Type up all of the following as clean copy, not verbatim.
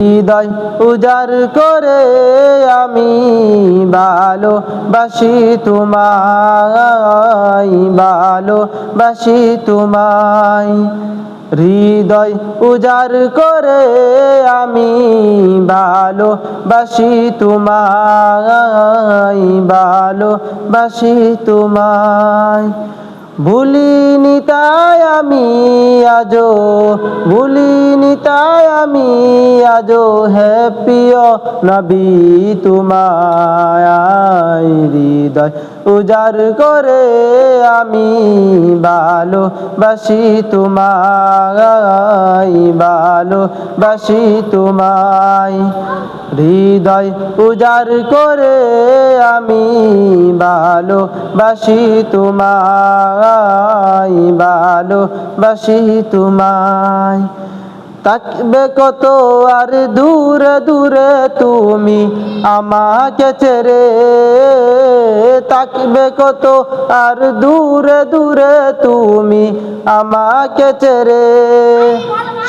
হৃদয় উজাড় করে আমি ভালোবাসি তোমায়, ভালোবাসি তোমায়। হৃদয় উজাড় করে আমি ভালোবাসি তোমায়, ভালোবাসি তোমায়। ভুলিনি তাই আমি আজো, ভুলিনি তাই আমি আজো হে প্রিয় নবী তোমায়। হৃদয় উজাড় করে আমি ভালোবাসি তোমায়, ভালোবাসি তোমায়। হৃদয় উজাড় করে আমি ভালোবাসি তোমায়, ভালোবাসি তোমায়। থাকবে কত আর দূরে দূরে তুমি আমাকে ছেড়ে, থাকবে কত আর দূরে দূরে তুমি আমাকে ছেড়ে।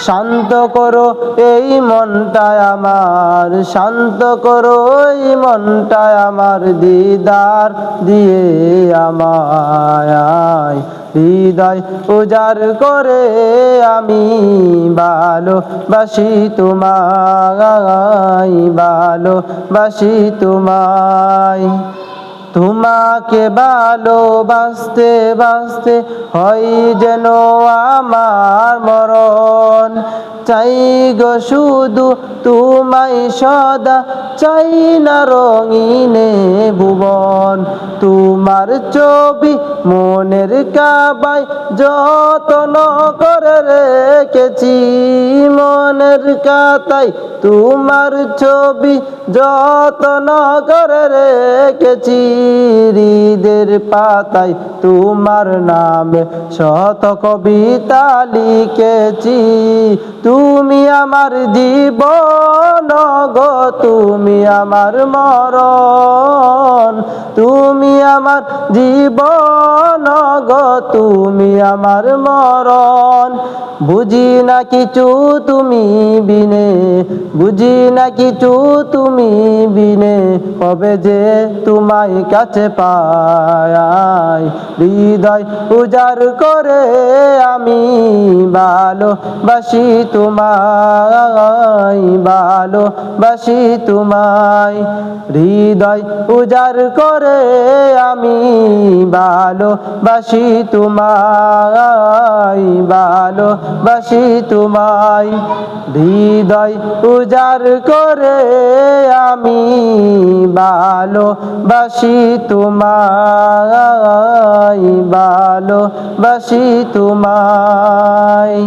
শান্ত করো এই মনটা আমার, শান্ত করো এই মনটা আমার, দিদার দিয়ে আমায়। হৃদয় উজাড় করে আমি ভালোবাসি তোমায়, ভালোবাসি তোমায়। তোমাকে ভালোবাসতে বাসতে হয় যেন আমার মরণ। চাই গো শুধু তোমায় সদা, চাই না রঙিনে ভুবন। তোমার ছবি মনের কাবায় যত্ন করে রেখেছি, মনের কাতায় তোমার ছবি যত্ন করে রেখেছি। হৃদের পাতায় তোমার নামে শত কবিতা লিখেছি। তুমি আমার জীবন গো, তুমি আমার মরণ, তুমি আমার জীবন গো, তুমি আমার মরণ। বুঝি না কিছু তুমি বিনে, বুঝি না কিছু তুমি বিনে, কবে যে তোমায় কাছে পাই। হৃদয় উজাড় করে আমি ভালোবাসি তোমায়, ভালোবাসি তোমায়। হৃদয় উজাড় করে আমি ভালোবাসি তোমায়, ভালোবাসি তোমায়। হৃদয় উজাড় করে আমি ভালোবাসি তোমায়, ভালোবাসি তোমায়।